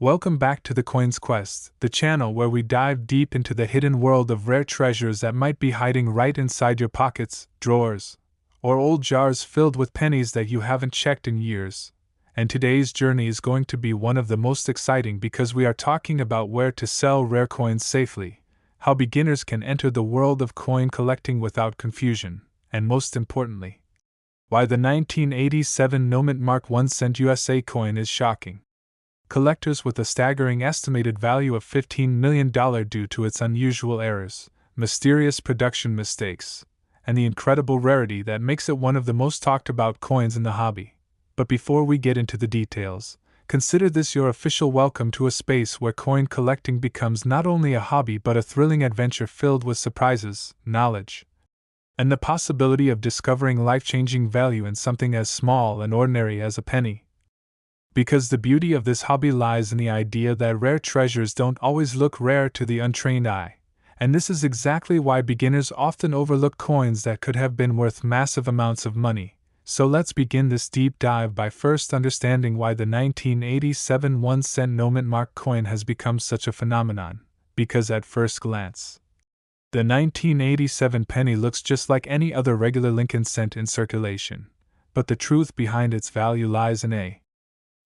Welcome back to the Coins Quest, the channel where we dive deep into the hidden world of rare treasures that might be hiding right inside your pockets, drawers, or old jars filled with pennies that you haven't checked in years. And today's journey is going to be one of the most exciting because we are talking about where to sell rare coins safely, how beginners can enter the world of coin collecting without confusion, and most importantly, why the 1987 Nomit Mark 1 cent USA coin is shocking collectors with a staggering estimated value of $15 million due to its unusual errors, mysterious production mistakes, and the incredible rarity that makes it one of the most talked about coins in the hobby. But before we get into the details, consider this your official welcome to a space where coin collecting becomes not only a hobby but a thrilling adventure filled with surprises, knowledge, and the possibility of discovering life-changing value in something as small and ordinary as a penny. Because the beauty of this hobby lies in the idea that rare treasures don't always look rare to the untrained eye, and this is exactly why beginners often overlook coins that could have been worth massive amounts of money. So let's begin this deep dive by first understanding why the 1987 1-cent Nomit Mark coin has become such a phenomenon, because at first glance, the 1987 penny looks just like any other regular Lincoln cent in circulation, but the truth behind its value lies in a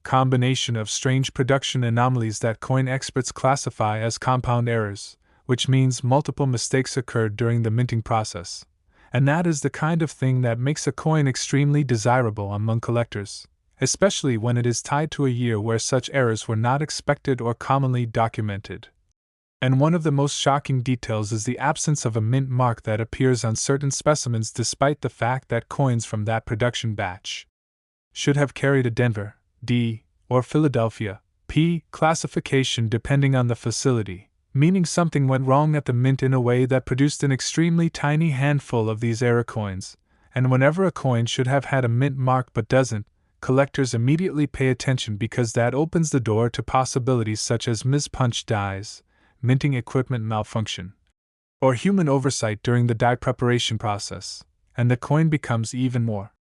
combination of strange production anomalies that coin experts classify as compound errors, which means multiple mistakes occurred during the minting process. And that is the kind of thing that makes a coin extremely desirable among collectors, especially when it is tied to a year where such errors were not expected or commonly documented. And one of the most shocking details is the absence of a mint mark that appears on certain specimens despite the fact that coins from that production batch should have carried a Denver D, or Philadelphia P classification depending on the facility, meaning something went wrong at the mint in a way that produced an extremely tiny handful of these error coins, and whenever a coin should have had a mint mark but doesn't, collectors immediately pay attention because that opens the door to possibilities such as mispunched dies, minting equipment malfunction, or human oversight during the die preparation process, and the coin becomes even more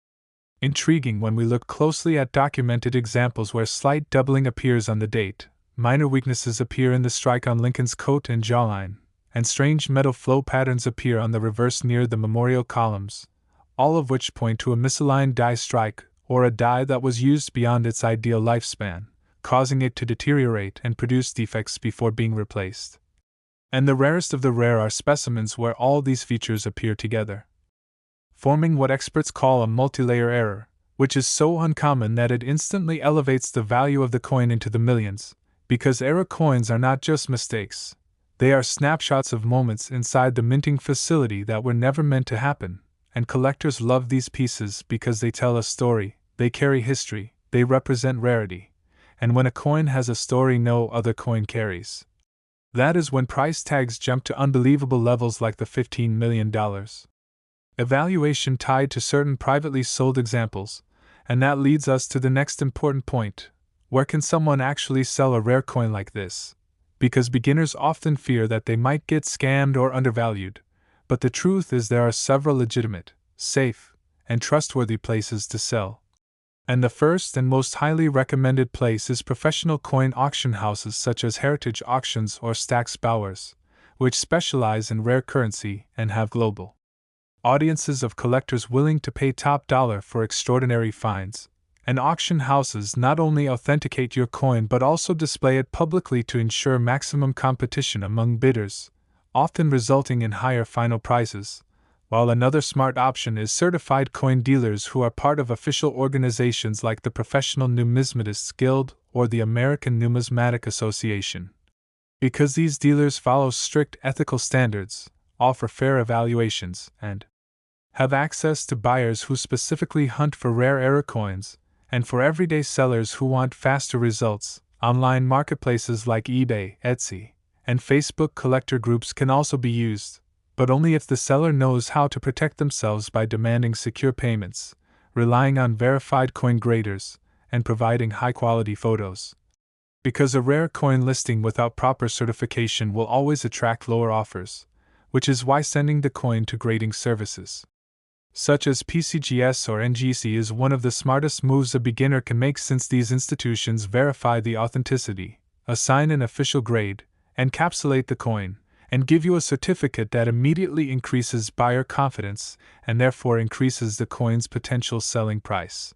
intriguing when we look closely at documented examples where slight doubling appears on the date, minor weaknesses appear in the strike on Lincoln's coat and jawline, and strange metal flow patterns appear on the reverse near the memorial columns, all of which point to a misaligned die strike or a die that was used beyond its ideal lifespan, causing it to deteriorate and produce defects before being replaced. And the rarest of the rare are specimens where all these features appear together, forming what experts call a multi-layer error, which is so uncommon that it instantly elevates the value of the coin into the millions, because error coins are not just mistakes, they are snapshots of moments inside the minting facility that were never meant to happen, and collectors love these pieces because they tell a story, they carry history, they represent rarity, and when a coin has a story no other coin carries, that is when price tags jump to unbelievable levels like the $15 million evaluation tied to certain privately sold examples, and that leads us to the next important point. Where can someone actually sell a rare coin like this? Because beginners often fear that they might get scammed or undervalued, but the truth is there are several legitimate, safe, and trustworthy places to sell. And the first and most highly recommended place is professional coin auction houses such as Heritage Auctions or Stack's Bowers, which specialize in rare currency and have global audiences of collectors willing to pay top dollar for extraordinary finds, and auction houses not only authenticate your coin but also display it publicly to ensure maximum competition among bidders, often resulting in higher final prices, while another smart option is certified coin dealers who are part of official organizations like the Professional Numismatists Guild or the American Numismatic Association. Because these dealers follow strict ethical standards, offer fair evaluations, and have access to buyers who specifically hunt for rare error coins, and for everyday sellers who want faster results, online marketplaces like eBay, Etsy, and Facebook collector groups can also be used, but only if the seller knows how to protect themselves by demanding secure payments, relying on verified coin graders, and providing high-quality photos. Because a rare coin listing without proper certification will always attract lower offers, which is why sending the coin to grading services such as PCGS or NGC is one of the smartest moves a beginner can make, since these institutions verify the authenticity, assign an official grade, encapsulate the coin, and give you a certificate that immediately increases buyer confidence and therefore increases the coin's potential selling price.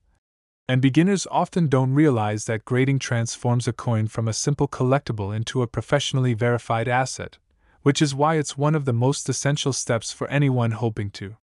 And beginners often don't realize that grading transforms a coin from a simple collectible into a professionally verified asset, which is why it's one of the most essential steps for anyone hoping to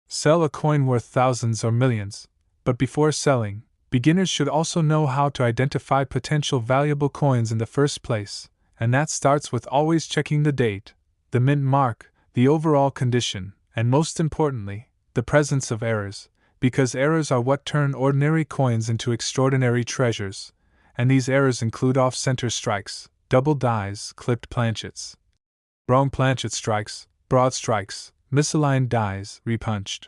sell a coin worth thousands or millions. But before selling, beginners should also know how to identify potential valuable coins in the first place, and that starts with always checking the date, the mint mark, the overall condition, and most importantly, the presence of errors, because errors are what turn ordinary coins into extraordinary treasures, and these errors include off-center strikes, double dies, clipped planchets, wrong planchet strikes, broad strikes, misaligned dies, repunched,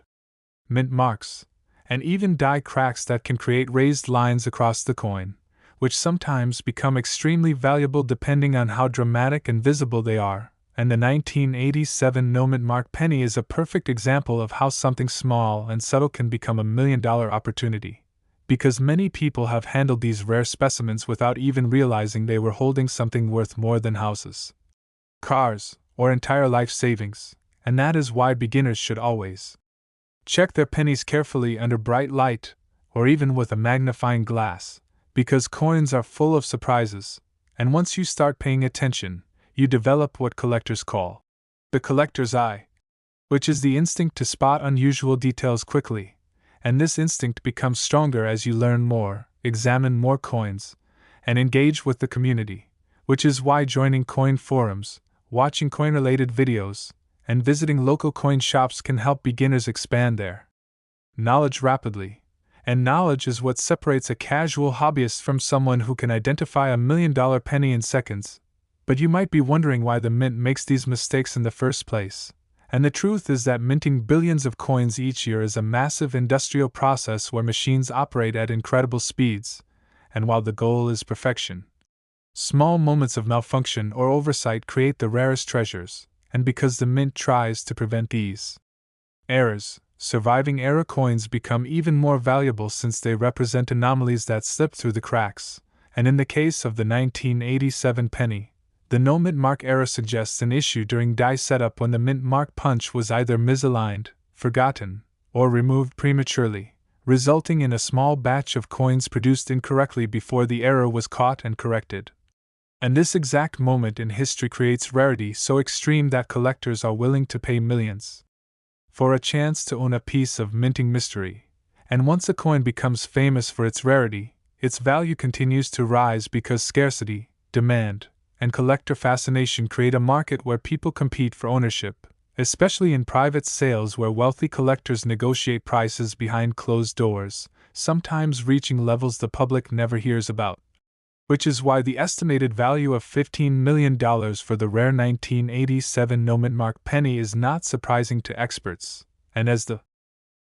mint marks, and even die cracks that can create raised lines across the coin, which sometimes become extremely valuable depending on how dramatic and visible they are. And the 1987 no-mint penny is a perfect example of how something small and subtle can become a $1 million opportunity, because many people have handled these rare specimens without even realizing they were holding something worth more than houses, cars, or entire life savings, and that is why beginners should always check their pennies carefully under bright light, or even with a magnifying glass, because coins are full of surprises, and once you start paying attention, you develop what collectors call the collector's eye, which is the instinct to spot unusual details quickly, and this instinct becomes stronger as you learn more, examine more coins, and engage with the community, which is why joining coin forums, watching coin-related videos, and visiting local coin shops can help beginners expand their knowledge rapidly. And knowledge is what separates a casual hobbyist from someone who can identify a $1 million penny in seconds. But you might be wondering why the mint makes these mistakes in the first place. And the truth is that minting billions of coins each year is a massive industrial process where machines operate at incredible speeds. And while the goal is perfection, small moments of malfunction or oversight create the rarest treasures. And because the mint tries to prevent these errors, surviving error coins become even more valuable since they represent anomalies that slip through the cracks. And in the case of the 1987 penny, the no mint mark error suggests an issue during die setup when the mint mark punch was either misaligned, forgotten, or removed prematurely, resulting in a small batch of coins produced incorrectly before the error was caught and corrected. And this exact moment in history creates rarity so extreme that collectors are willing to pay millions for a chance to own a piece of minting mystery. And once a coin becomes famous for its rarity, its value continues to rise because scarcity, demand, and collector fascination create a market where people compete for ownership, especially in private sales where wealthy collectors negotiate prices behind closed doors, sometimes reaching levels the public never hears about. Which is why the estimated value of $15 million for the rare 1987 no-mint mark penny is not surprising to experts, and as the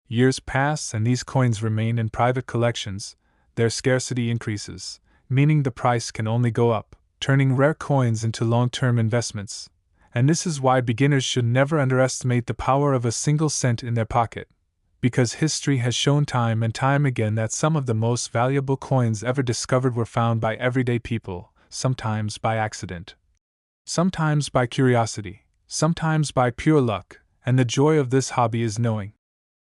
years pass and these coins remain in private collections, their scarcity increases, meaning the price can only go up, turning rare coins into long-term investments. And this is why beginners should never underestimate the power of a single cent in their pocket, because history has shown time and time again that some of the most valuable coins ever discovered were found by everyday people, sometimes by accident, sometimes by curiosity, sometimes by pure luck, and the joy of this hobby is knowing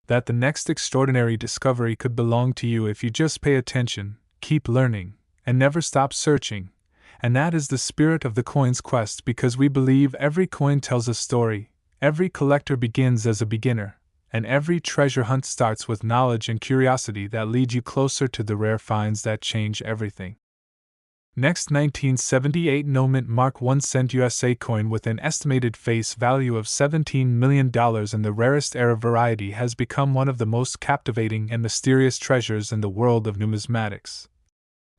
that the next extraordinary discovery could belong to you if you just pay attention, keep learning, and never stop searching. And that is the spirit of the coin's quest, because we believe every coin tells a story, every collector begins as a beginner, and every treasure hunt starts with knowledge and curiosity that lead you closer to the rare finds that change everything. Next, 1978 no mint mark 1 cent USA coin with an estimated face value of $17 million and the rarest error variety has become one of the most captivating and mysterious treasures in the world of numismatics.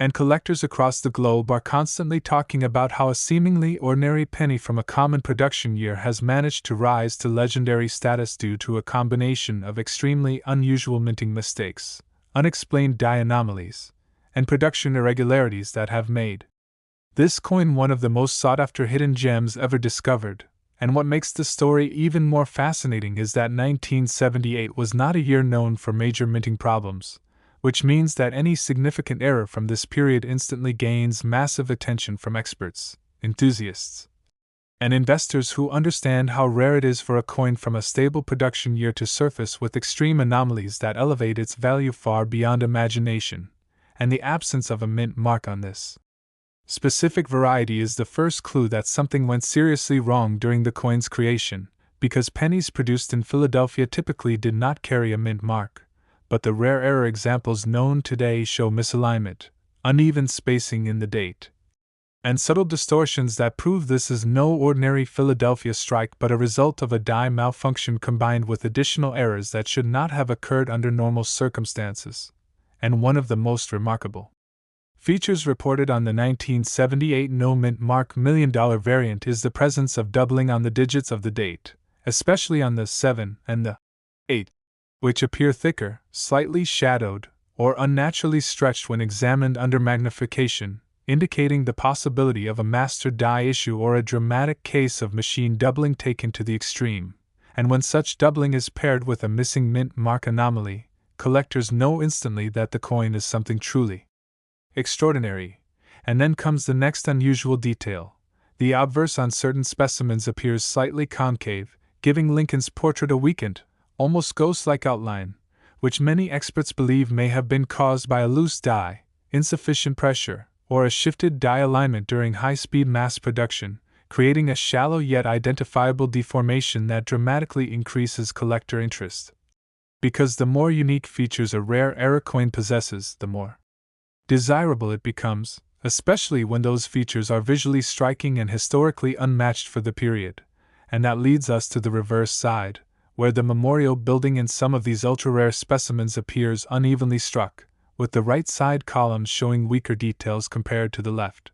And collectors across the globe are constantly talking about how a seemingly ordinary penny from a common production year has managed to rise to legendary status due to a combination of extremely unusual minting mistakes, unexplained die anomalies, and production irregularities that have made this coin one of the most sought-after hidden gems ever discovered. And what makes the story even more fascinating is that 1978 was not a year known for major minting problems, which means that any significant error from this period instantly gains massive attention from experts, enthusiasts, and investors who understand how rare it is for a coin from a stable production year to surface with extreme anomalies that elevate its value far beyond imagination, and the absence of a mint mark on this specific variety is the first clue that something went seriously wrong during the coin's creation, because pennies produced in Philadelphia typically did not carry a mint mark, but the rare error examples known today show misalignment, uneven spacing in the date, and subtle distortions that prove this is no ordinary Philadelphia strike but a result of a die malfunction combined with additional errors that should not have occurred under normal circumstances. And one of the most remarkable features reported on the 1978 no mint mark $1 million variant is the presence of doubling on the digits of the date, especially on the 7 and the 8, which appear thicker, slightly shadowed, or unnaturally stretched when examined under magnification, indicating the possibility of a master die issue or a dramatic case of machine doubling taken to the extreme. And when such doubling is paired with a missing mint mark anomaly, collectors know instantly that the coin is something truly extraordinary. And then comes the next unusual detail. The obverse on certain specimens appears slightly concave, giving Lincoln's portrait a weakened, almost ghost-like outline, which many experts believe may have been caused by a loose die, insufficient pressure, or a shifted die alignment during high-speed mass production, creating a shallow yet identifiable deformation that dramatically increases collector interest. Because the more unique features a rare error coin possesses, the more desirable it becomes, especially when those features are visually striking and historically unmatched for the period. And that leads us to the reverse side, where the memorial building in some of these ultra-rare specimens appears unevenly struck, with the right side columns showing weaker details compared to the left,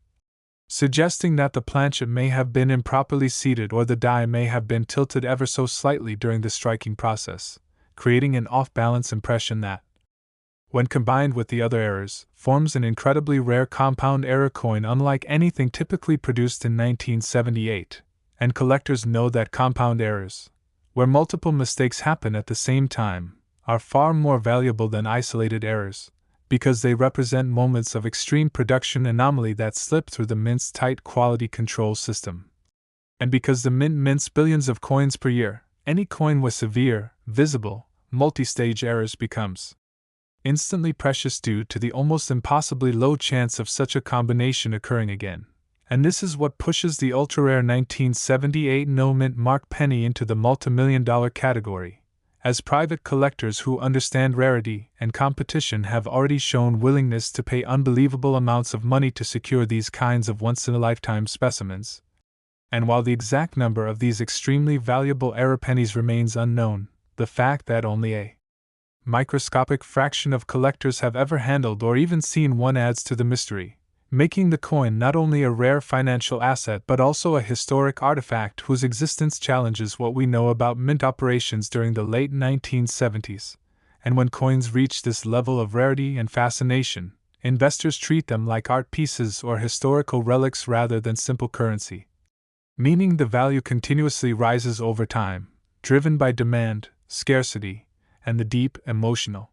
suggesting that the planchet may have been improperly seated or the die may have been tilted ever so slightly during the striking process, creating an off-balance impression that, when combined with the other errors, forms an incredibly rare compound error coin unlike anything typically produced in 1978. And collectors know that compound errors, where multiple mistakes happen at the same time, are far more valuable than isolated errors, because they represent moments of extreme production anomaly that slip through the mint's tight quality control system. And because the mint mints billions of coins per year, any coin with severe, visible, multi-stage errors becomes instantly precious due to the almost impossibly low chance of such a combination occurring again. And this is what pushes the ultra-rare 1978 no mint mark penny into the multi-million-dollar category, as private collectors who understand rarity and competition have already shown willingness to pay unbelievable amounts of money to secure these kinds of once-in-a-lifetime specimens. And while the exact number of these extremely valuable error pennies remains unknown, the fact that only a microscopic fraction of collectors have ever handled or even seen one adds to the mystery, making the coin not only a rare financial asset but also a historic artifact whose existence challenges what we know about mint operations during the late 1970s. And when coins reach this level of rarity and fascination, investors treat them like art pieces or historical relics rather than simple currency, meaning the value continuously rises over time, driven by demand, scarcity, and the deep emotional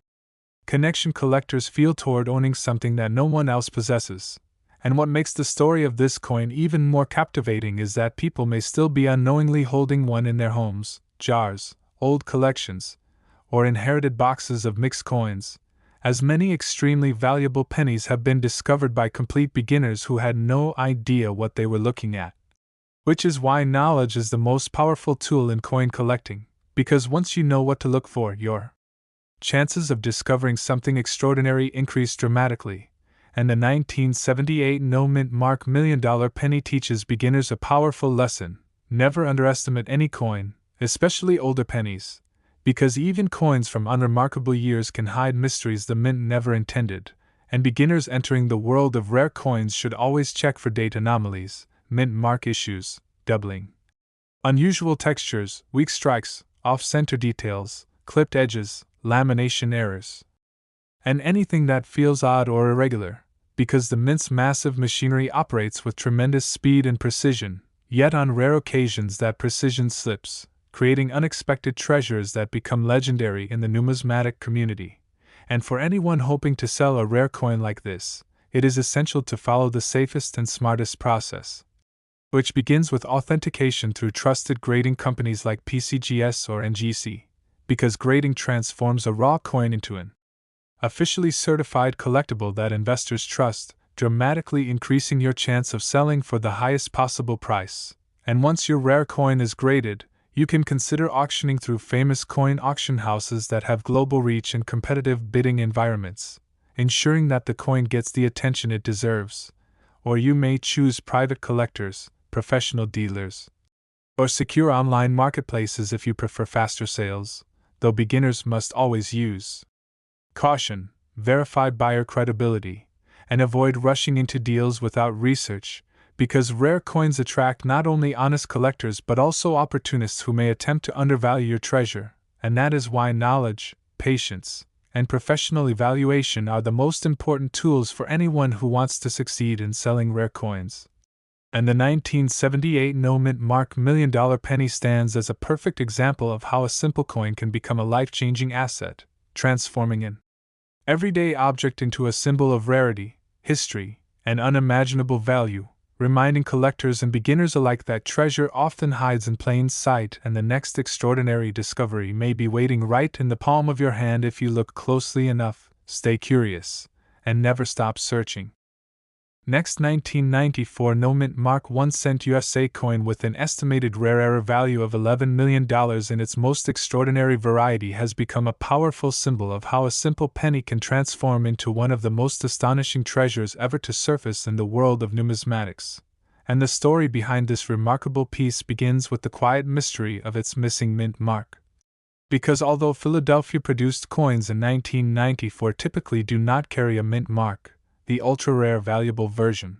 connection collectors feel toward owning something that no one else possesses. And what makes the story of this coin even more captivating is that people may still be unknowingly holding one in their homes, jars, old collections, or inherited boxes of mixed coins, as many extremely valuable pennies have been discovered by complete beginners who had no idea what they were looking at. Which is why knowledge is the most powerful tool in coin collecting, because once you know what to look for, your chances of discovering something extraordinary increase dramatically. And the 1978 no mint mark $1 million penny teaches beginners a powerful lesson: never underestimate any coin, especially older pennies, because even coins from unremarkable years can hide mysteries the mint never intended, and beginners entering the world of rare coins should always check for date anomalies, mint mark issues, doubling, unusual textures, weak strikes, off-center details, clipped edges, lamination errors, and anything that feels odd or irregular, because the mint's massive machinery operates with tremendous speed and precision, yet on rare occasions that precision slips, creating unexpected treasures that become legendary in the numismatic community. And for anyone hoping to sell a rare coin like this, it is essential to follow the safest and smartest process, which begins with authentication through trusted grading companies like PCGS or NGC, because grading transforms a raw coin into an officially certified collectible that investors trust, dramatically increasing your chance of selling for the highest possible price. And once your rare coin is graded, you can consider auctioning through famous coin auction houses that have global reach and competitive bidding environments, ensuring that the coin gets the attention it deserves. Or you may choose private collectors, professional dealers, or secure online marketplaces if you prefer faster sales, though beginners must always use caution, verify buyer credibility, and avoid rushing into deals without research, because rare coins attract not only honest collectors but also opportunists who may attempt to undervalue your treasure, and that is why knowledge, patience, and professional evaluation are the most important tools for anyone who wants to succeed in selling rare coins. And the 1978 no-mint mark $1 million penny stands as a perfect example of how a simple coin can become a life-changing asset, transforming an everyday object into a symbol of rarity, history, and unimaginable value, reminding collectors and beginners alike that treasure often hides in plain sight and the next extraordinary discovery may be waiting right in the palm of your hand if you look closely enough, stay curious, and never stop searching. Next, 1994 no-mint mark 1 cent USA coin with an estimated rare error value of $11 million in its most extraordinary variety has become a powerful symbol of how a simple penny can transform into one of the most astonishing treasures ever to surface in the world of numismatics. And the story behind this remarkable piece begins with the quiet mystery of its missing mint mark. Because although Philadelphia-produced coins in 1994 typically do not carry a mint mark, the ultra-rare valuable version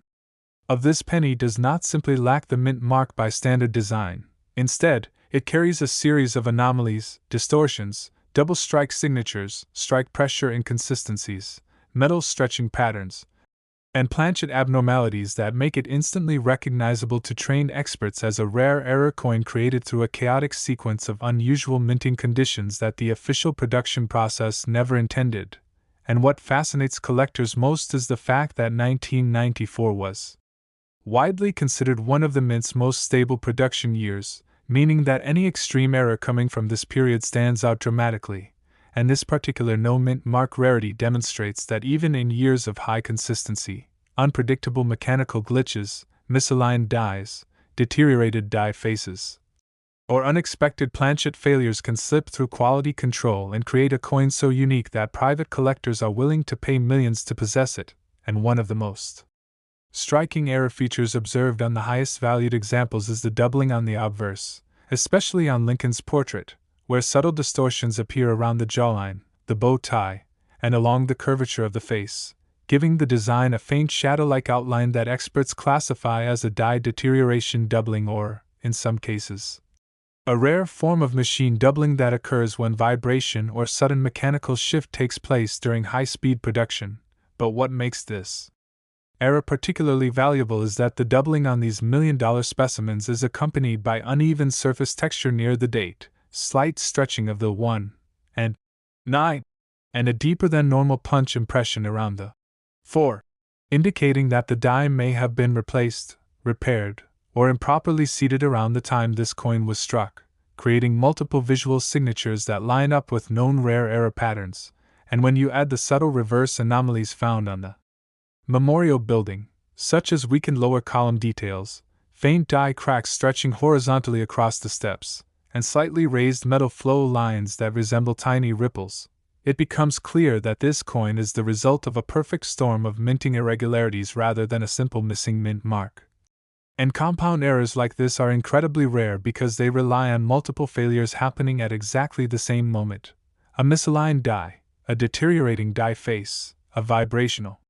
of this penny does not simply lack the mint mark by standard design. Instead, it carries a series of anomalies, distortions, double strike signatures, strike pressure inconsistencies, metal stretching patterns, and planchet abnormalities that make it instantly recognizable to trained experts as a rare error coin created through a chaotic sequence of unusual minting conditions that the official production process never intended. And what fascinates collectors most is the fact that 1994 was widely considered one of the mint's most stable production years, meaning that any extreme error coming from this period stands out dramatically, and this particular no-mint mark rarity demonstrates that even in years of high consistency, unpredictable mechanical glitches, misaligned dies, deteriorated die faces, or unexpected planchet failures can slip through quality control and create a coin so unique that private collectors are willing to pay millions to possess it. And one of the most striking error features observed on the highest valued examples is the doubling on the obverse, especially on Lincoln's portrait, where subtle distortions appear around the jawline, the bow tie, and along the curvature of the face, giving the design a faint shadow-like outline that experts classify as a die deterioration doubling or, in some cases, a rare form of machine doubling that occurs when vibration or sudden mechanical shift takes place during high-speed production. But what makes this error particularly valuable is that the doubling on these million-dollar specimens is accompanied by uneven surface texture near the date, slight stretching of the 1 and 9, and a deeper than normal punch impression around the 4, indicating that the die may have been replaced, repaired, or improperly seated around the time this coin was struck, creating multiple visual signatures that line up with known rare error patterns. And when you add the subtle reverse anomalies found on the memorial building, such as weakened lower column details, faint die cracks stretching horizontally across the steps, and slightly raised metal flow lines that resemble tiny ripples, it becomes clear that this coin is the result of a perfect storm of minting irregularities rather than a simple missing mint mark. And compound errors like this are incredibly rare because they rely on multiple failures happening at exactly the same moment. A misaligned die, a deteriorating die face, a vibrational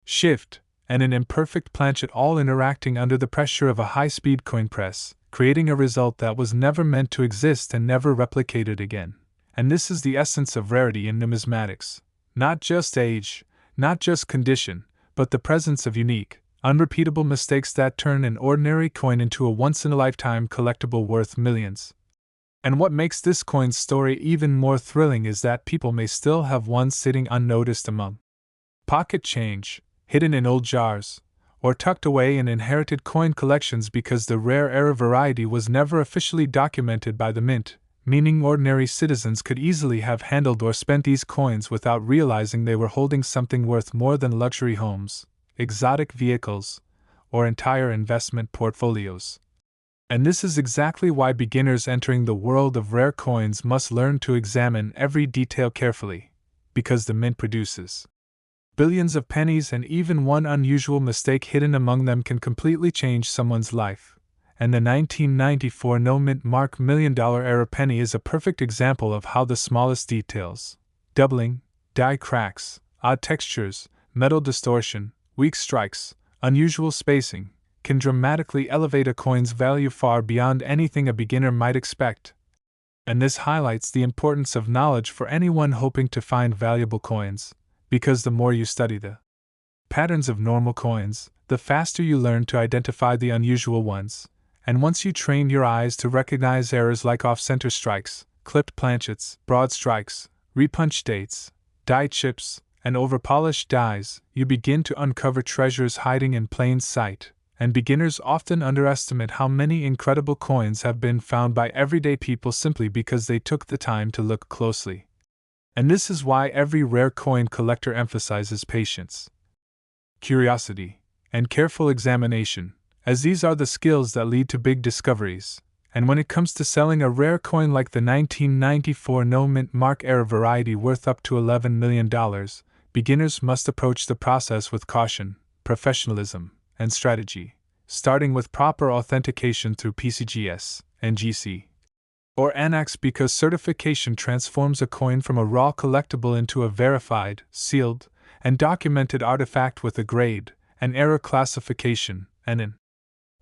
shift, and an imperfect planchet all interacting under the pressure of a high-speed coin press, creating a result that was never meant to exist and never replicated again. And this is the essence of rarity in numismatics. Not just age, not just condition, but the presence of unique, unrepeatable mistakes that turn an ordinary coin into a once-in-a-lifetime collectible worth millions. And what makes this coin's story even more thrilling is that people may still have one sitting unnoticed among pocket change, hidden in old jars, or tucked away in inherited coin collections because the rare era variety was never officially documented by the mint, meaning ordinary citizens could easily have handled or spent these coins without realizing they were holding something worth more than luxury homes, exotic vehicles, or entire investment portfolios. And this is exactly why beginners entering the world of rare coins must learn to examine every detail carefully, because the mint produces billions of pennies, and even one unusual mistake hidden among them can completely change someone's life. And the 1994 no-mint mark $1 million era penny is a perfect example of how the smallest details, doubling, die cracks, odd textures, metal distortion, weak strikes, unusual spacing, can dramatically elevate a coin's value far beyond anything a beginner might expect. And this highlights the importance of knowledge for anyone hoping to find valuable coins, because the more you study the patterns of normal coins, the faster you learn to identify the unusual ones. And once you train your eyes to recognize errors like off-center strikes, clipped planchets, broad strikes, repunch dates, die chips, and overpolished dies, you begin to uncover treasures hiding in plain sight. And beginners often underestimate how many incredible coins have been found by everyday people simply because they took the time to look closely. And this is why every rare coin collector emphasizes patience, curiosity, and careful examination, as these are the skills that lead to big discoveries. And when it comes to selling a rare coin like the 1994 no-mint mark era variety worth up to $11 million, beginners must approach the process with caution, professionalism, and strategy, starting with proper authentication through PCGS, NGC, or Annex, because certification transforms a coin from a raw collectible into a verified, sealed, and documented artifact with a grade, an error classification, and an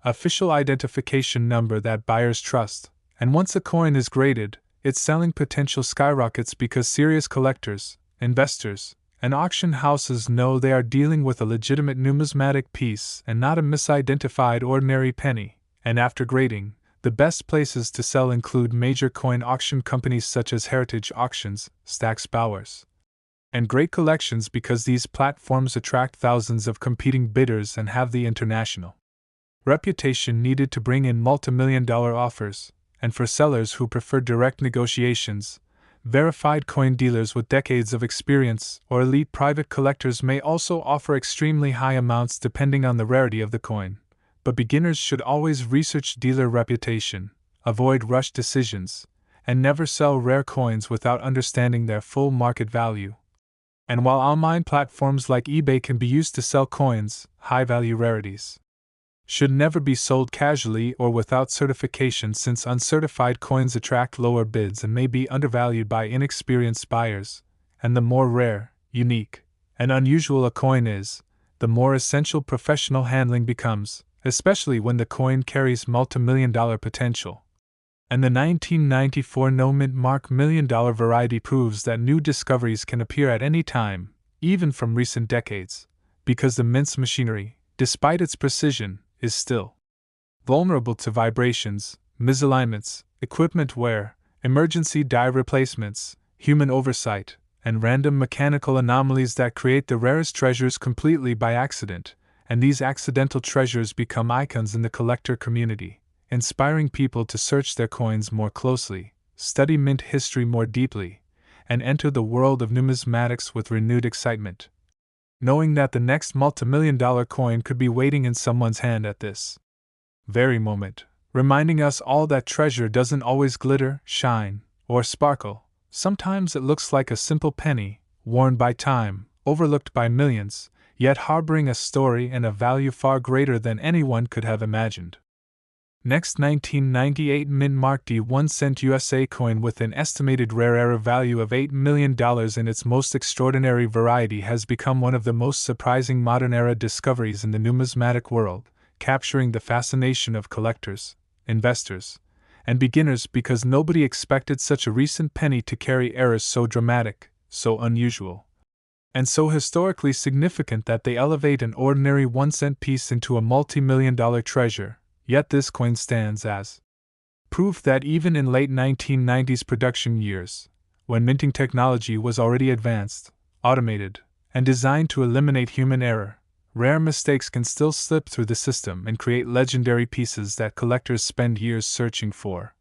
official identification number that buyers trust. And once a coin is graded, its selling potential skyrockets because serious collectors, investors, and auction houses know they are dealing with a legitimate numismatic piece and not a misidentified ordinary penny. And after grading, the best places to sell include major coin auction companies such as Heritage Auctions, Stack's Bowers, and Great Collections, because these platforms attract thousands of competing bidders and have the international reputation needed to bring in multimillion-dollar offers. And for sellers who prefer direct negotiations, verified coin dealers with decades of experience or elite private collectors may also offer extremely high amounts depending on the rarity of the coin. But beginners should always research dealer reputation, avoid rush decisions, and never sell rare coins without understanding their full market value. And while online platforms like eBay can be used to sell coins, high-value rarities should never be sold casually or without certification, since uncertified coins attract lower bids and may be undervalued by inexperienced buyers. And the more rare, unique, and unusual a coin is, the more essential professional handling becomes, especially when the coin carries multimillion-dollar potential. And the 1994 no-mint mark $1 million variety proves that new discoveries can appear at any time, even from recent decades, because the mint's machinery, despite its precision, is still vulnerable to vibrations, misalignments, equipment wear, emergency die replacements, human oversight, and random mechanical anomalies that create the rarest treasures completely by accident. And these accidental treasures become icons in the collector community, inspiring people to search their coins more closely, study mint history more deeply, and enter the world of numismatics with renewed excitement, knowing that the next multimillion-dollar coin could be waiting in someone's hand at this very moment, reminding us all that treasure doesn't always glitter, shine, or sparkle. Sometimes it looks like a simple penny, worn by time, overlooked by millions, yet harboring a story and a value far greater than anyone could have imagined. Next, 1998 mint mark D 1-cent USA coin with an estimated rare era value of $8 million in its most extraordinary variety has become one of the most surprising modern era discoveries in the numismatic world, capturing the fascination of collectors, investors, and beginners because nobody expected such a recent penny to carry errors so dramatic, so unusual, and so historically significant that they elevate an ordinary 1-cent piece into a multi-million-dollar treasure. Yet this coin stands as proof that even in late 1990s production years, when minting technology was already advanced, automated, and designed to eliminate human error, rare mistakes can still slip through the system and create legendary pieces that collectors spend years searching for.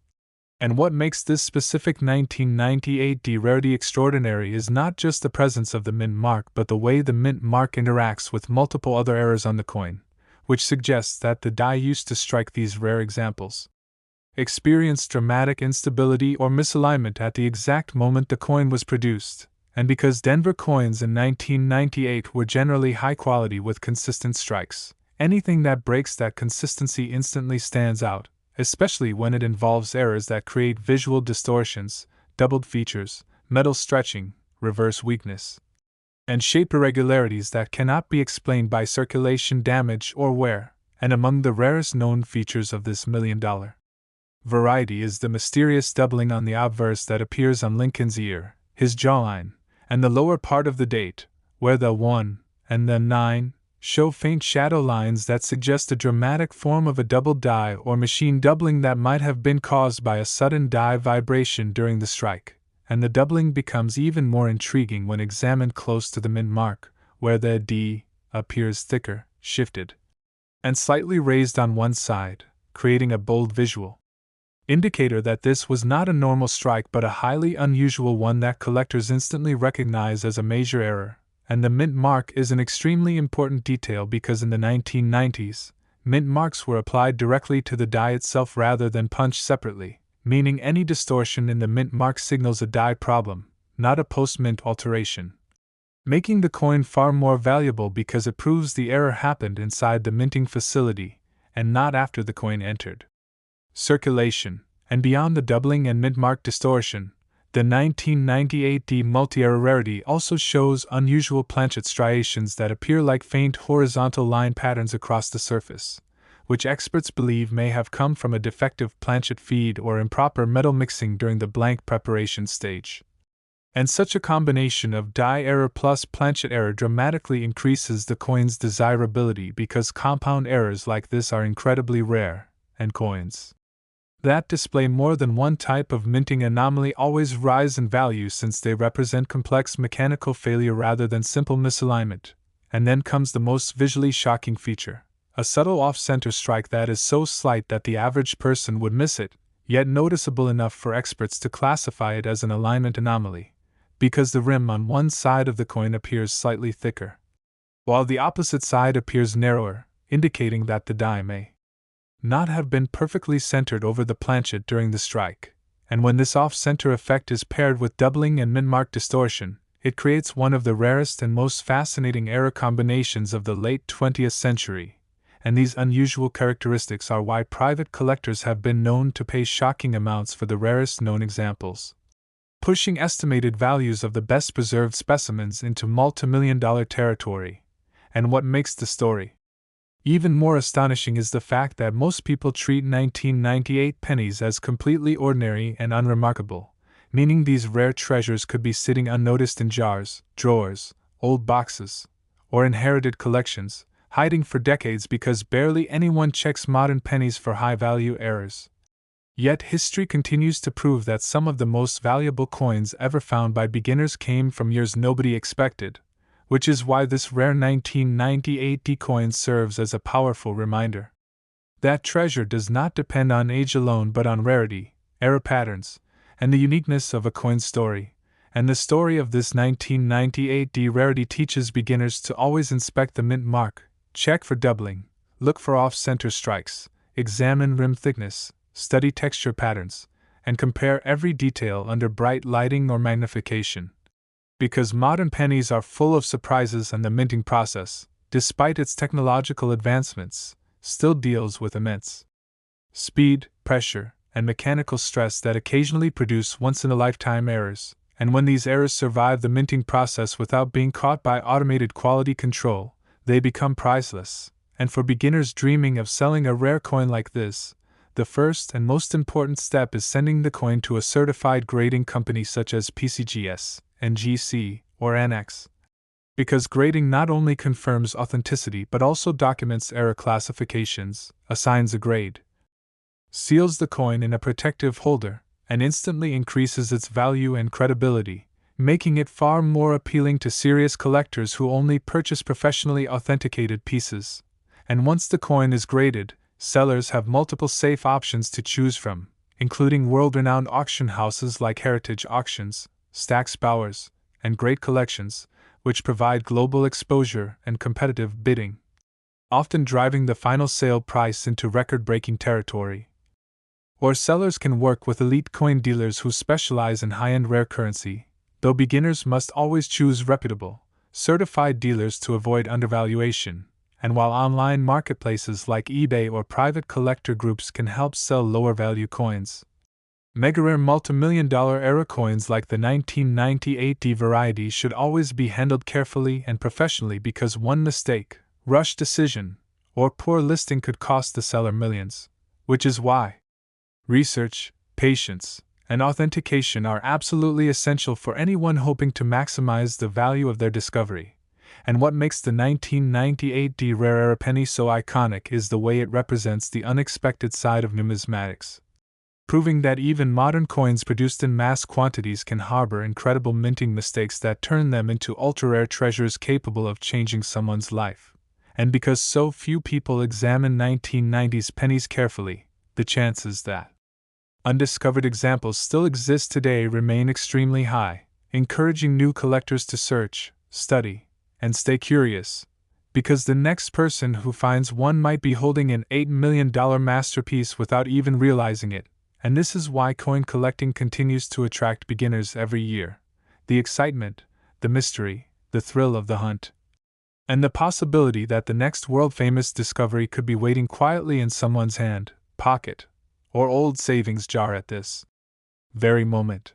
And what makes this specific 1998 D rarity extraordinary is not just the presence of the mint mark but the way the mint mark interacts with multiple other errors on the coin, which suggests that the die used to strike these rare examples experienced dramatic instability or misalignment at the exact moment the coin was produced, and because Denver coins in 1998 were generally high quality with consistent strikes, anything that breaks that consistency instantly stands out, especially when it involves errors that create visual distortions, doubled features, metal stretching, reverse weakness, and shape irregularities that cannot be explained by circulation damage or wear. And among the rarest known features of this million-dollar variety is the mysterious doubling on the obverse that appears on Lincoln's ear, his jawline, and the lower part of the date, where the 1 and the 9 show faint shadow lines that suggest a dramatic form of a double die or machine doubling that might have been caused by a sudden die vibration during the strike, and the doubling becomes even more intriguing when examined close to the mint mark, where the D appears thicker, shifted, and slightly raised on one side, creating a bold visual indicator that this was not a normal strike but a highly unusual one that collectors instantly recognize as a major error. And the mint mark is an extremely important detail because in the 1990s, mint marks were applied directly to the die itself rather than punched separately, meaning any distortion in the mint mark signals a die problem, not a post-mint alteration, making the coin far more valuable because it proves the error happened inside the minting facility and not after the coin entered circulation. And beyond the doubling and mint mark distortion, the 1998 D multi-error rarity also shows unusual planchet striations that appear like faint horizontal line patterns across the surface, which experts believe may have come from a defective planchet feed or improper metal mixing during the blank preparation stage. And such a combination of die error plus planchet error dramatically increases the coin's desirability because compound errors like this are incredibly rare, and coins that display more than one type of minting anomaly always rise in value since they represent complex mechanical failure rather than simple misalignment. And then comes the most visually shocking feature, a subtle off-center strike that is so slight that the average person would miss it, yet noticeable enough for experts to classify it as an alignment anomaly, because the rim on one side of the coin appears slightly thicker, while the opposite side appears narrower, indicating that the die may not have been perfectly centered over the planchet during the strike, and when this off-center effect is paired with doubling and mint mark distortion, it creates one of the rarest and most fascinating error combinations of the late 20th century, and these unusual characteristics are why private collectors have been known to pay shocking amounts for the rarest known examples, pushing estimated values of the best-preserved specimens into multi-million-dollar territory. And what makes the story even more astonishing is the fact that most people treat 1998 pennies as completely ordinary and unremarkable, meaning these rare treasures could be sitting unnoticed in jars, drawers, old boxes, or inherited collections, hiding for decades because barely anyone checks modern pennies for high-value errors. Yet history continues to prove that some of the most valuable coins ever found by beginners came from years nobody expected, which is why this rare 1998 D coin serves as a powerful reminder that treasure does not depend on age alone but on rarity, error patterns, and the uniqueness of a coin's story. And the story of this 1998 D rarity teaches beginners to always inspect the mint mark, check for doubling, look for off-center strikes, examine rim thickness, study texture patterns, and compare every detail under bright lighting or magnification. Because modern pennies are full of surprises and the minting process, despite its technological advancements, still deals with immense speed, pressure, and mechanical stress that occasionally produce once-in-a-lifetime errors, and when these errors survive the minting process without being caught by automated quality control, they become priceless. And for beginners dreaming of selling a rare coin like this, the first and most important step is sending the coin to a certified grading company such as PCGS, NGC, or NX, because grading not only confirms authenticity but also documents error classifications, assigns a grade, seals the coin in a protective holder, and instantly increases its value and credibility, making it far more appealing to serious collectors who only purchase professionally authenticated pieces. And once the coin is graded, sellers have multiple safe options to choose from, including world-renowned auction houses like Heritage Auctions, Stack's Bowers, and Great Collections, which provide global exposure and competitive bidding, often driving the final sale price into record-breaking territory. Or sellers can work with elite coin dealers who specialize in high-end rare currency, though beginners must always choose reputable, certified dealers to avoid undervaluation. And while online marketplaces like eBay or private collector groups can help sell lower-value coins, mega-rare multimillion-dollar era coins like the 1998 D variety should always be handled carefully and professionally because one mistake, rush decision, or poor listing could cost the seller millions, which is why research, patience, and authentication are absolutely essential for anyone hoping to maximize the value of their discovery. And what makes the 1998 D Rare Era penny so iconic is the way it represents the unexpected side of numismatics, proving that even modern coins produced in mass quantities can harbor incredible minting mistakes that turn them into ultra-rare treasures capable of changing someone's life. And because so few people examine 1990s pennies carefully, the chances that undiscovered examples still exist today remain extremely high, encouraging new collectors to search, study, and stay curious, because the next person who finds one might be holding an $8 million masterpiece without even realizing it. And this is why coin collecting continues to attract beginners every year. The excitement, the mystery, the thrill of the hunt, and the possibility that the next world-famous discovery could be waiting quietly in someone's hand, pocket, or old savings jar at this very moment.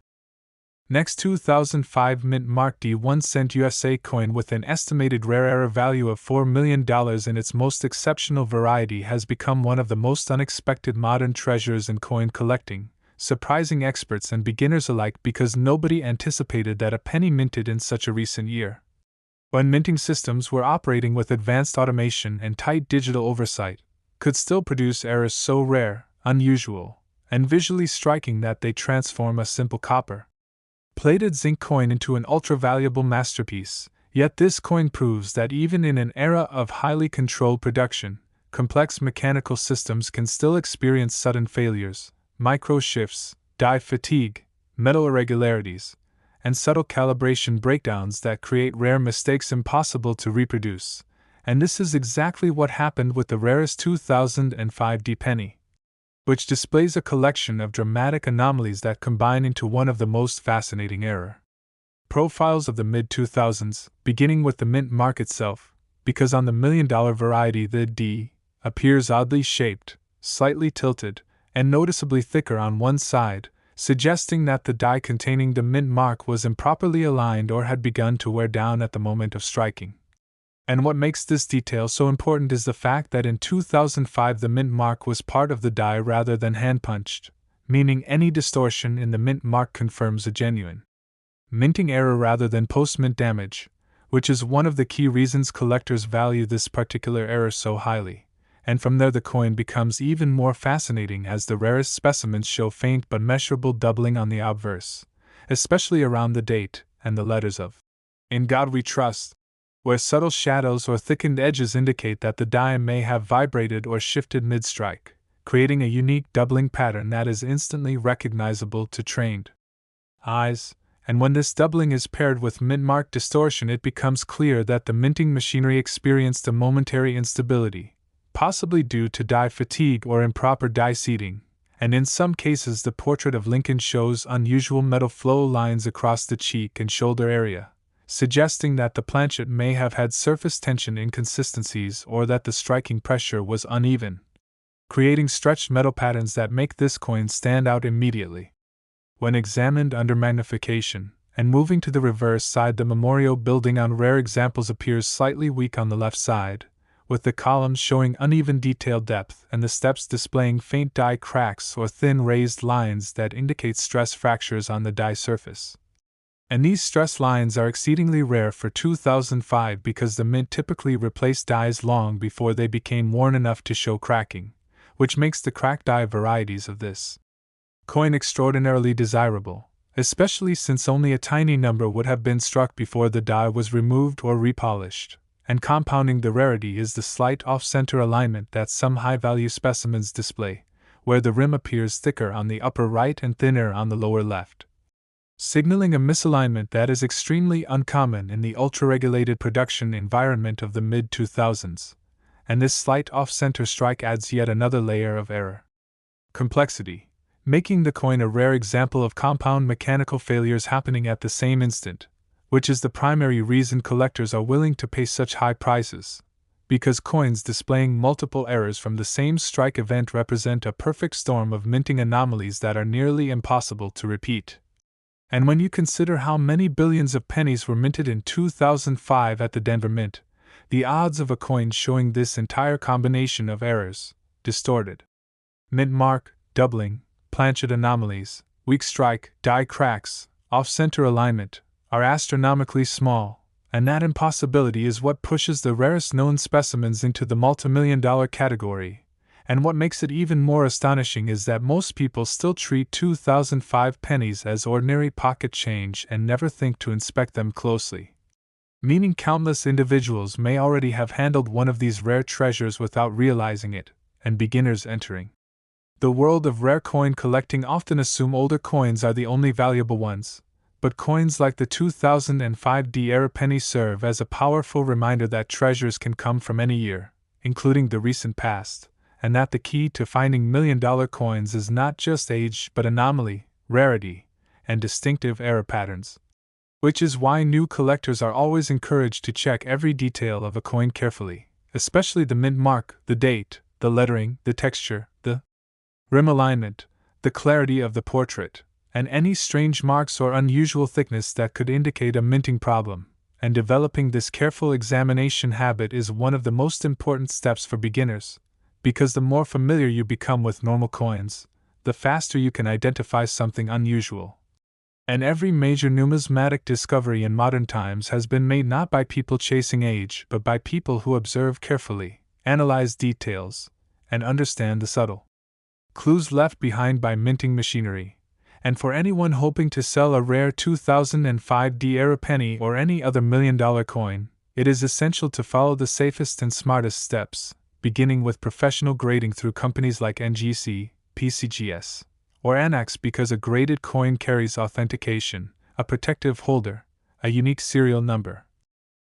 Next, 2005 mint mark D 1-cent USA coin with an estimated rare era value of $4 million in its most exceptional variety has become one of the most unexpected modern treasures in coin collecting, surprising experts and beginners alike because nobody anticipated that a penny minted in such a recent year, when minting systems were operating with advanced automation and tight digital oversight, could still produce errors so rare, unusual, and visually striking that they transform a simple copper plated zinc coin into an ultra-valuable masterpiece. Yet this coin proves that even in an era of highly controlled production, complex mechanical systems can still experience sudden failures, micro shifts, die fatigue, metal irregularities, and subtle calibration breakdowns that create rare mistakes impossible to reproduce. And this is exactly what happened with the rarest 2005 D penny, which displays a collection of dramatic anomalies that combine into one of the most fascinating error profiles of the mid-2000s, beginning with the mint mark itself, because on the $1 million variety the D appears oddly shaped, slightly tilted, and noticeably thicker on one side, suggesting that the die containing the mint mark was improperly aligned or had begun to wear down at the moment of striking. And what makes this detail so important is the fact that in 2005 the mint mark was part of the die rather than hand-punched, meaning any distortion in the mint mark confirms a genuine minting error rather than post-mint damage, which is one of the key reasons collectors value this particular error so highly. And from there the coin becomes even more fascinating as the rarest specimens show faint but measurable doubling on the obverse, especially around the date and the letters of "In God We Trust," where subtle shadows or thickened edges indicate that the die may have vibrated or shifted mid-strike, creating a unique doubling pattern that is instantly recognizable to trained eyes. And when this doubling is paired with mint-mark distortion, it becomes clear that the minting machinery experienced a momentary instability, possibly due to die fatigue or improper die seating, and in some cases the portrait of Lincoln shows unusual metal flow lines across the cheek and shoulder area, suggesting that the planchet may have had surface tension inconsistencies or that the striking pressure was uneven, creating stretched metal patterns that make this coin stand out immediately. When examined under magnification, and moving to the reverse side, the memorial building on rare examples appears slightly weak on the left side, with the columns showing uneven detailed depth and the steps displaying faint die cracks or thin raised lines that indicate stress fractures on the die surface. And these stress lines are exceedingly rare for 2005 because the mint typically replaced dies long before they became worn enough to show cracking, which makes the cracked die varieties of this coin extraordinarily desirable, especially since only a tiny number would have been struck before the die was removed or repolished. And compounding the rarity is the slight off-center alignment that some high-value specimens display, where the rim appears thicker on the upper right and thinner on the lower left, signaling a misalignment that is extremely uncommon in the ultra-regulated production environment of the mid-2000s, and this slight off-center strike adds yet another layer of error complexity, making the coin a rare example of compound mechanical failures happening at the same instant, which is the primary reason collectors are willing to pay such high prices, because coins displaying multiple errors from the same strike event represent a perfect storm of minting anomalies that are nearly impossible to repeat. And when you consider how many billions of pennies were minted in 2005 at the Denver Mint, the odds of a coin showing this entire combination of errors, distorted mint mark, doubling, planchet anomalies, weak strike, die cracks, off-center alignment, are astronomically small, and that impossibility is what pushes the rarest known specimens into the multimillion-dollar category. And what makes it even more astonishing is that most people still treat 2005 pennies as ordinary pocket change and never think to inspect them closely. Meaning countless individuals may already have handled one of these rare treasures without realizing it, and beginners entering the world of rare coin collecting often assume older coins are the only valuable ones, but coins like the 2005 D-era penny serve as a powerful reminder that treasures can come from any year, including the recent past, and that the key to finding million-dollar coins is not just age but anomaly, rarity, and distinctive error patterns. Which is why new collectors are always encouraged to check every detail of a coin carefully, especially the mint mark, the date, the lettering, the texture, the rim alignment, the clarity of the portrait, and any strange marks or unusual thickness that could indicate a minting problem. And developing this careful examination habit is one of the most important steps for beginners, because the more familiar you become with normal coins, the faster you can identify something unusual. And every major numismatic discovery in modern times has been made not by people chasing age, but by people who observe carefully, analyze details, and understand the subtle clues left behind by minting machinery. And for anyone hoping to sell a rare 2005 D-era penny or any other million-dollar coin, it is essential to follow the safest and smartest steps, beginning with professional grading through companies like NGC, PCGS, or Anax, because a graded coin carries authentication, a protective holder, a unique serial number,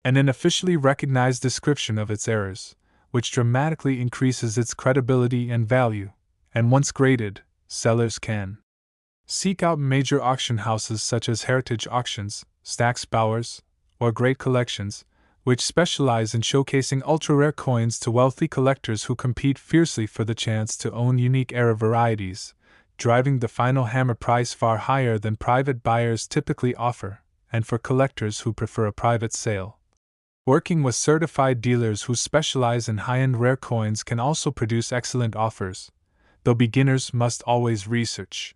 and an officially recognized description of its errors, which dramatically increases its credibility and value. And once graded, sellers can seek out major auction houses such as Heritage Auctions, Stack's Bowers, or Great Collections, which specialize in showcasing ultra-rare coins to wealthy collectors who compete fiercely for the chance to own unique era varieties, driving the final hammer price far higher than private buyers typically offer, and for collectors who prefer a private sale. Working with certified dealers who specialize in high-end rare coins can also produce excellent offers, though beginners must always research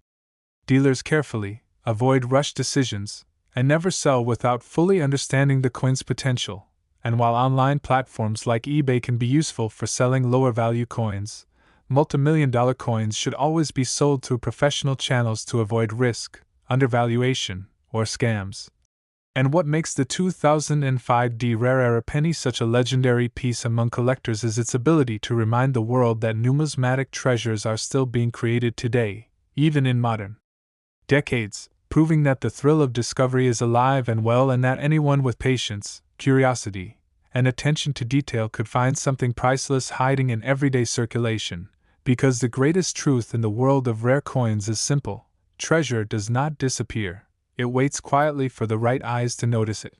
dealers carefully, avoid rush decisions, and never sell without fully understanding the coin's potential. And while online platforms like eBay can be useful for selling lower-value coins, multimillion-dollar coins should always be sold through professional channels to avoid risk, undervaluation, or scams. And what makes the 2005 D-Rare Era penny such a legendary piece among collectors is its ability to remind the world that numismatic treasures are still being created today, even in modern decades, proving that the thrill of discovery is alive and well and that anyone with patience, curiosity, and attention to detail could find something priceless hiding in everyday circulation, because the greatest truth in the world of rare coins is simple: treasure does not disappear. It waits quietly for the right eyes to notice it.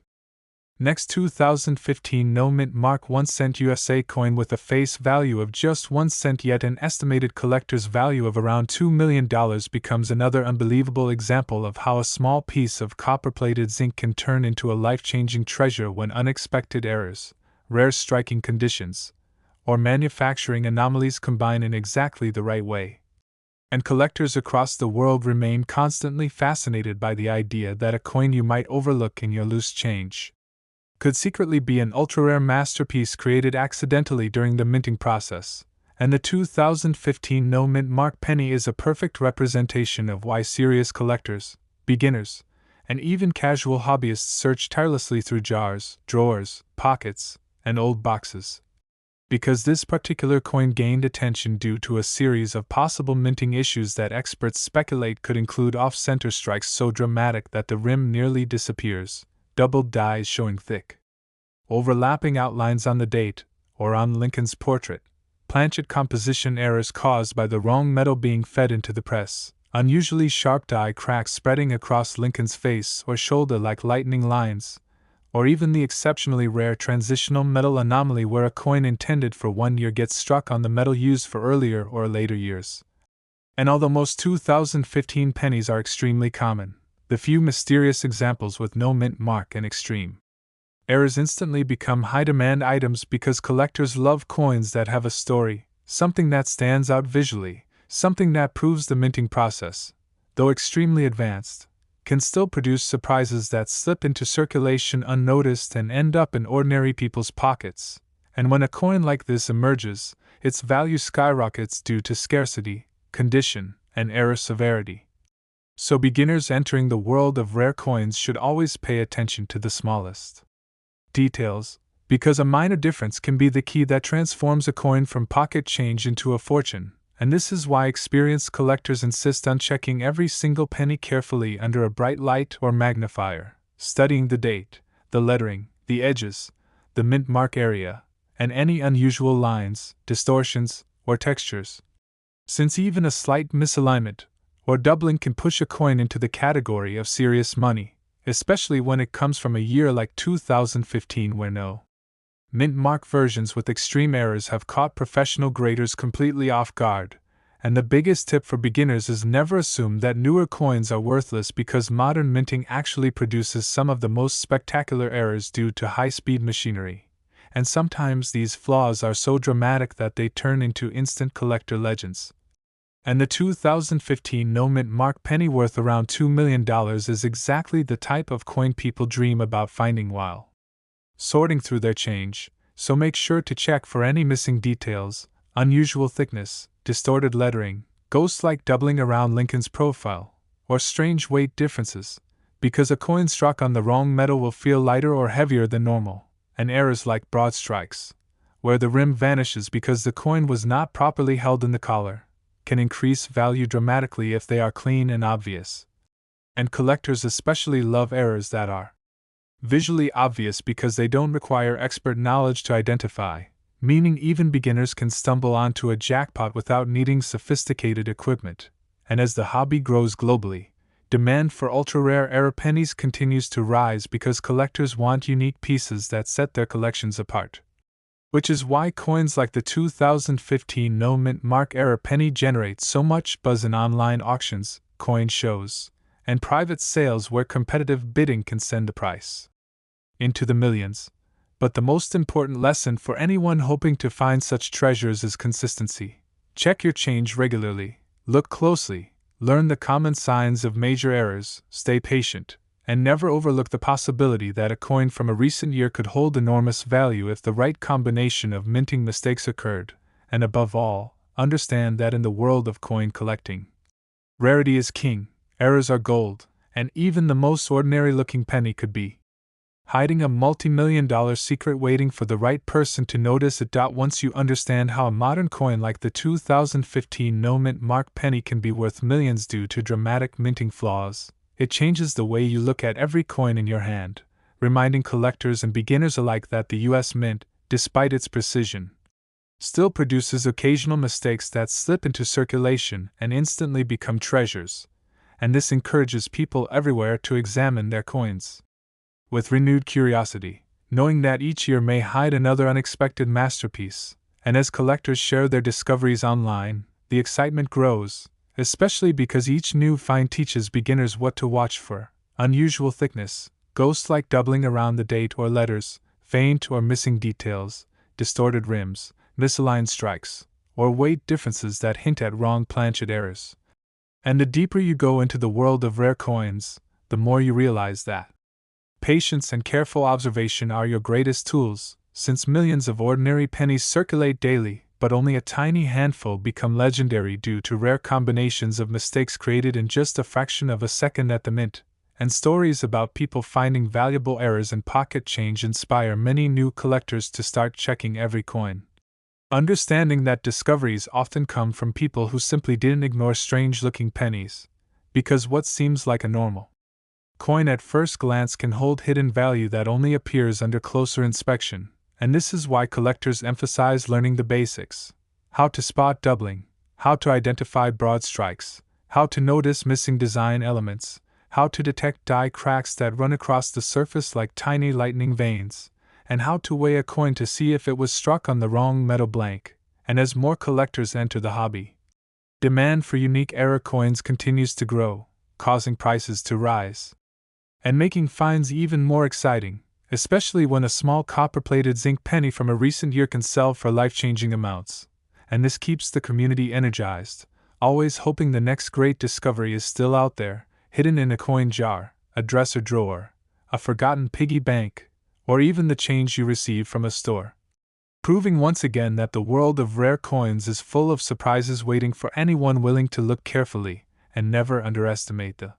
Next, 2015 no mint mark 1 cent USA coin with a face value of just 1 cent yet an estimated collector's value of around $2 million becomes another unbelievable example of how a small piece of copper-plated zinc can turn into a life-changing treasure when unexpected errors, rare striking conditions, or manufacturing anomalies combine in exactly the right way. And collectors across the world remain constantly fascinated by the idea that a coin you might overlook in your loose change could secretly be an ultra-rare masterpiece created accidentally during the minting process, And the 2015 No Mint Mark penny is a perfect representation of why serious collectors, beginners, and even casual hobbyists search tirelessly through jars, drawers, pockets, and old boxes. Because this particular coin gained attention due to a series of possible minting issues that experts speculate could include off-center strikes so dramatic that the rim nearly disappears, doubled dies showing thick, overlapping outlines on the date, or on Lincoln's portrait, planchet composition errors caused by the wrong metal being fed into the press, unusually sharp die cracks spreading across Lincoln's face or shoulder like lightning lines, or even the exceptionally rare transitional metal anomaly where a coin intended for 1 year gets struck on the metal used for earlier or later years. And although most 2015 pennies are extremely common, the few mysterious examples with no mint mark and extreme errors instantly become high-demand items because collectors love coins that have a story, something that stands out visually, something that proves the minting process, though extremely advanced, can still produce surprises that slip into circulation unnoticed and end up in ordinary people's pockets. And when a coin like this emerges, its value skyrockets due to scarcity, condition, and error severity. So beginners entering the world of rare coins should always pay attention to the smallest details, because a minor difference can be the key that transforms a coin from pocket change into a fortune. And this is why experienced collectors insist on checking every single penny carefully under a bright light or magnifier, studying the date, the lettering, the edges, the mint mark area, and any unusual lines, distortions, or textures. Since even a slight misalignment or doubling can push a coin into the category of serious money, especially when it comes from a year like 2015 where no mint mark versions with extreme errors have caught professional graders completely off guard. And the biggest tip for beginners is never assume that newer coins are worthless because modern minting actually produces some of the most spectacular errors due to high-speed machinery. And sometimes these flaws are so dramatic that they turn into instant collector legends. And the 2015 No Mint Mark penny worth around $2 million is exactly the type of coin people dream about finding while sorting through their change, so make sure to check for any missing details, unusual thickness, distorted lettering, ghost-like doubling around Lincoln's profile, or strange weight differences, because a coin struck on the wrong metal will feel lighter or heavier than normal, and errors like broad strikes, where the rim vanishes because the coin was not properly held in the collar, can increase value dramatically if they are clean and obvious. And collectors especially love errors that are visually obvious because they don't require expert knowledge to identify, meaning even beginners can stumble onto a jackpot without needing sophisticated equipment. And as the hobby grows globally, demand for ultra-rare error pennies continues to rise because collectors want unique pieces that set their collections apart. Which is why coins like the 2015 No Mint Mark error penny generate so much buzz in online auctions, coin shows, and private sales where competitive bidding can send the price into the millions. But the most important lesson for anyone hoping to find such treasures is consistency. Check your change regularly, look closely, learn the common signs of major errors, stay patient, and never overlook the possibility that a coin from a recent year could hold enormous value if the right combination of minting mistakes occurred. And above all, understand that in the world of coin collecting, rarity is king. Errors are gold, and even the most ordinary-looking penny could be hiding a multi-million-dollar secret waiting for the right person to notice it. Once you understand how a modern coin like the 2015 No Mint Mark penny can be worth millions due to dramatic minting flaws, it changes the way you look at every coin in your hand, reminding collectors and beginners alike that the U.S. Mint, despite its precision, still produces occasional mistakes that slip into circulation and instantly become treasures. And this encourages people everywhere to examine their coins with renewed curiosity, knowing that each year may hide another unexpected masterpiece. And as collectors share their discoveries online, the excitement grows, especially because each new find teaches beginners what to watch for: unusual thickness, ghost-like doubling around the date or letters, faint or missing details, distorted rims, misaligned strikes, or weight differences that hint at wrong planchet errors. And the deeper you go into the world of rare coins, the more you realize that patience and careful observation are your greatest tools. Since millions of ordinary pennies circulate daily, but only a tiny handful become legendary due to rare combinations of mistakes created in just a fraction of a second at the mint, and stories about people finding valuable errors in pocket change inspire many new collectors to start checking every coin. Understanding that discoveries often come from people who simply didn't ignore strange-looking pennies, because what seems like a normal coin at first glance can hold hidden value that only appears under closer inspection, and this is why collectors emphasize learning the basics: how to spot doubling, how to identify broad strikes, how to notice missing design elements, how to detect die cracks that run across the surface like tiny lightning veins, and how to weigh a coin to see if it was struck on the wrong metal blank. And as more collectors enter the hobby, demand for unique error coins continues to grow, causing prices to rise and making finds even more exciting, especially when a small copper-plated zinc penny from a recent year can sell for life-changing amounts. And this keeps the community energized, always hoping the next great discovery is still out there, hidden in a coin jar, a dresser drawer, a forgotten piggy bank, or even the change you receive from a store. Proving once again that the world of rare coins is full of surprises waiting for anyone willing to look carefully and never underestimate the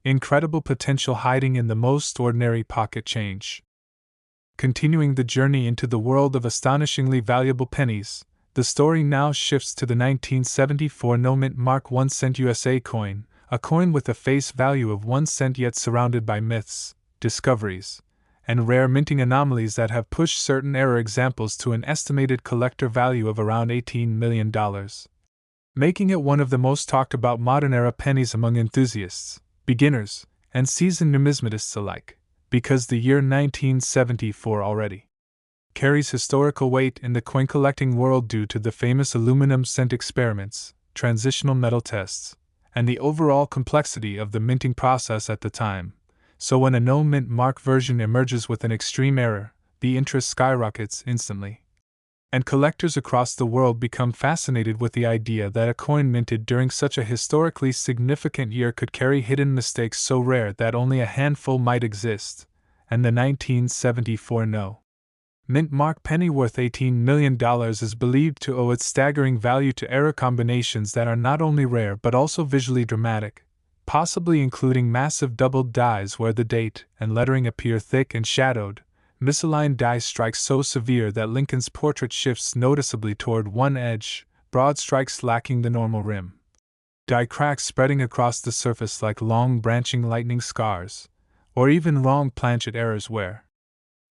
incredible potential hiding in the most ordinary pocket change. Continuing the journey into the world of astonishingly valuable pennies, the story now shifts to the 1974 no-mint mark 1 cent USA coin, a coin with a face value of 1 cent yet surrounded by myths, discoveries, and rare minting anomalies that have pushed certain error examples to an estimated collector value of around $18 million, making it one of the most talked about modern-era pennies among enthusiasts, beginners, and seasoned numismatists alike, because the year 1974 already carries historical weight in the coin collecting world due to the famous aluminum cent experiments, transitional metal tests, and the overall complexity of the minting process at the time. So when a no-mint mark version emerges with an extreme error, the interest skyrockets instantly. And collectors across the world become fascinated with the idea that a coin minted during such a historically significant year could carry hidden mistakes so rare that only a handful might exist, and the 1974 no-mint mark penny worth $18 million is believed to owe its staggering value to error combinations that are not only rare but also visually dramatic, possibly including massive doubled dies where the date and lettering appear thick and shadowed, misaligned die strikes so severe that Lincoln's portrait shifts noticeably toward one edge, broad strikes lacking the normal rim, die cracks spreading across the surface like long branching lightning scars, or even wrong planchet errors where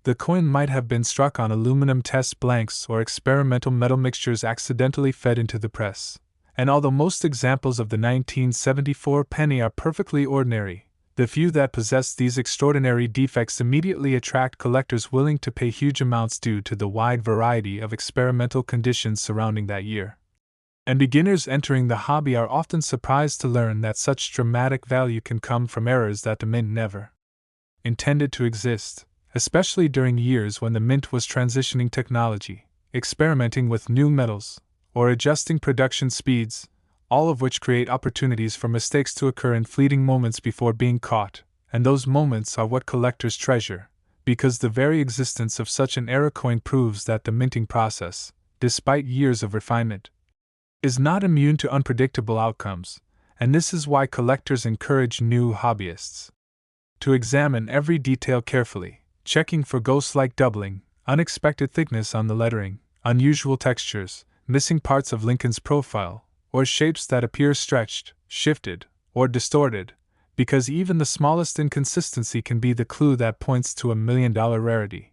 the coin might have been struck on aluminum test blanks or experimental metal mixtures accidentally fed into the press. And although most examples of the 1974 penny are perfectly ordinary, the few that possess these extraordinary defects immediately attract collectors willing to pay huge amounts due to the wide variety of experimental conditions surrounding that year. And beginners entering the hobby are often surprised to learn that such dramatic value can come from errors that the mint never intended to exist, especially during years when the mint was transitioning technology, experimenting with new metals, or adjusting production speeds, all of which create opportunities for mistakes to occur in fleeting moments before being caught, and those moments are what collectors treasure, because the very existence of such an error coin proves that the minting process, despite years of refinement, is not immune to unpredictable outcomes, and this is why collectors encourage new hobbyists to examine every detail carefully, checking for ghost-like doubling, unexpected thickness on the lettering, unusual textures, missing parts of Lincoln's profile, or shapes that appear stretched, shifted, or distorted, because even the smallest inconsistency can be the clue that points to $1 million rarity.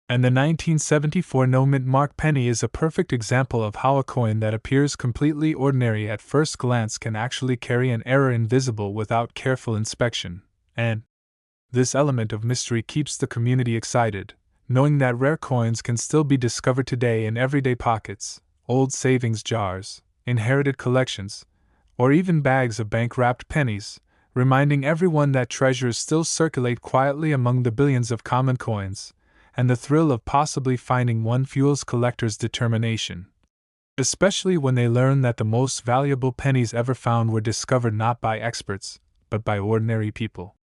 And the 1974 no-mint mark penny is a perfect example of how a coin that appears completely ordinary at first glance can actually carry an error invisible without careful inspection, and this element of mystery keeps the community excited, knowing that rare coins can still be discovered today in everyday pockets, old savings jars, inherited collections, or even bags of bank-wrapped pennies, reminding everyone that treasures still circulate quietly among the billions of common coins, and the thrill of possibly finding one fuels collectors' determination. Especially when they learn that the most valuable pennies ever found were discovered not by experts, but by ordinary people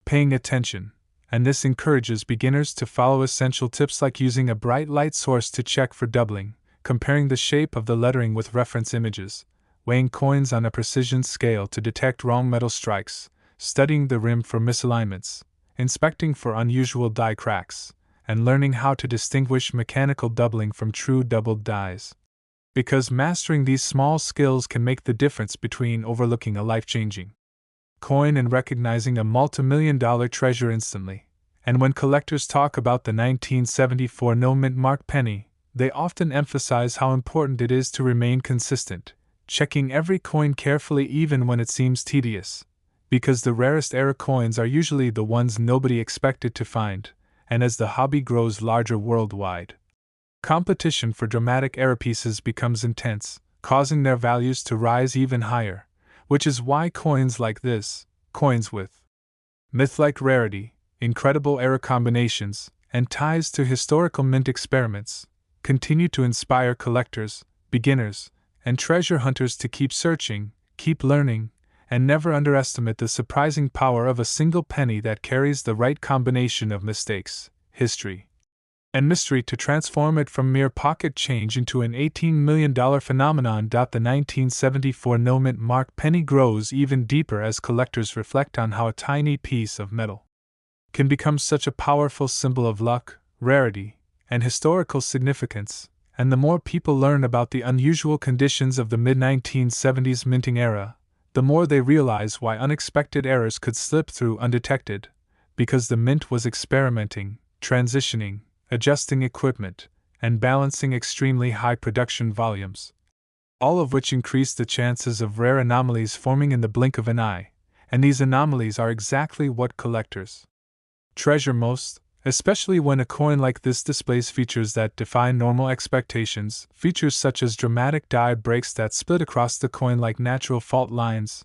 paying attention, and this encourages beginners to follow essential tips like using a bright light source to check for doubling, comparing the shape of the lettering with reference images, weighing coins on a precision scale to detect wrong metal strikes, studying the rim for misalignments, inspecting for unusual die cracks, and learning how to distinguish mechanical doubling from true doubled dies. Because mastering these small skills can make the difference between overlooking a life-changing coin and recognizing a multi-million-dollar treasure instantly. And when collectors talk about the 1974 no-mint mark penny, they often emphasize how important it is to remain consistent, checking every coin carefully even when it seems tedious, because the rarest era coins are usually the ones nobody expected to find, and as the hobby grows larger worldwide, competition for dramatic era pieces becomes intense, causing their values to rise even higher, which is why coins like this, coins with myth-like rarity, incredible era combinations, and ties to historical mint experiments, continue to inspire collectors, beginners, and treasure hunters to keep searching, keep learning, and never underestimate the surprising power of a single penny that carries the right combination of mistakes, history, and mystery to transform it from mere pocket change into an $18 million phenomenon. The 1974 no-mint mark penny grows even deeper as collectors reflect on how a tiny piece of metal can become such a powerful symbol of luck, rarity, and historical significance, and the more people learn about the unusual conditions of the mid-1970s minting era, the more they realize why unexpected errors could slip through undetected, because the mint was experimenting, transitioning, adjusting equipment, and balancing extremely high production volumes, all of which increased the chances of rare anomalies forming in the blink of an eye, and these anomalies are exactly what collectors treasure most, especially when a coin like this displays features that defy normal expectations, features such as dramatic die breaks that split across the coin like natural fault lines,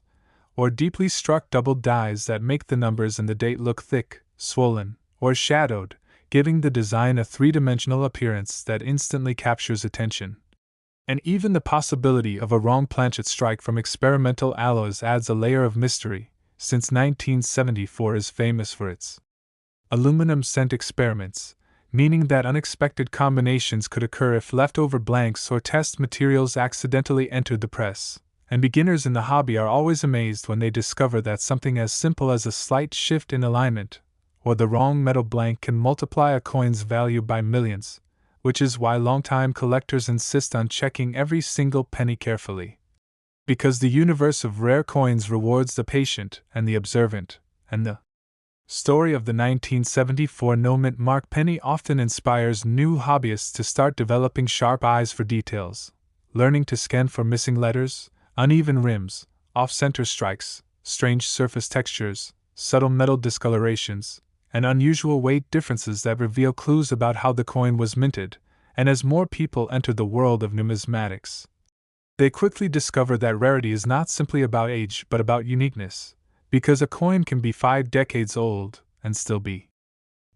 or deeply struck doubled dies that make the numbers and the date look thick, swollen, or shadowed, giving the design a three-dimensional appearance that instantly captures attention. And even the possibility of a wrong planchet strike from experimental alloys adds a layer of mystery, since 1974 is famous for its aluminum cent experiments, meaning that unexpected combinations could occur if leftover blanks or test materials accidentally entered the press, and beginners in the hobby are always amazed when they discover that something as simple as a slight shift in alignment, or the wrong metal blank can multiply a coin's value by millions, which is why longtime collectors insist on checking every single penny carefully. Because the universe of rare coins rewards the patient and the observant, and the story of the 1974 no-mint mark penny often inspires new hobbyists to start developing sharp eyes for details, learning to scan for missing letters, uneven rims, off-center strikes, strange surface textures, subtle metal discolorations, and unusual weight differences that reveal clues about how the coin was minted. And as more people enter the world of numismatics, they quickly discover that rarity is not simply about age but about uniqueness, because a coin can be 5 decades old and still be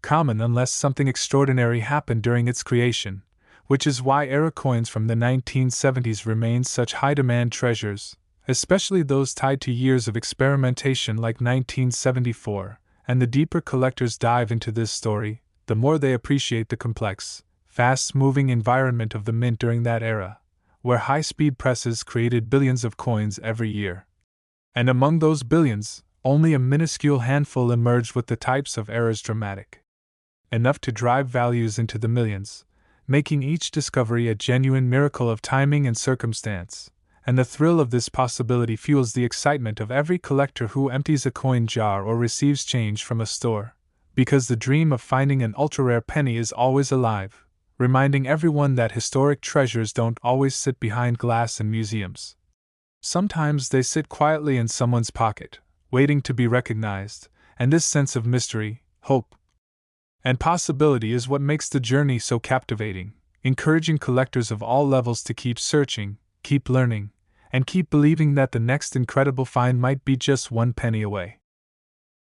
common unless something extraordinary happened during its creation, which is why era coins from the 1970s remain such high-demand treasures, especially those tied to years of experimentation like 1974. And the deeper collectors dive into this story, the more they appreciate the complex, fast-moving environment of the mint during that era, where high-speed presses created billions of coins every year. And among those billions, only a minuscule handful emerged with the types of errors dramatic enough to drive values into the millions, making each discovery a genuine miracle of timing and circumstance. And the thrill of this possibility fuels the excitement of every collector who empties a coin jar or receives change from a store, because the dream of finding an ultra-rare penny is always alive, reminding everyone that historic treasures don't always sit behind glass in museums. Sometimes they sit quietly in someone's pocket, waiting to be recognized, and this sense of mystery, hope, and possibility is what makes the journey so captivating, encouraging collectors of all levels to keep searching, keep learning, and keep believing that the next incredible find might be just one penny away.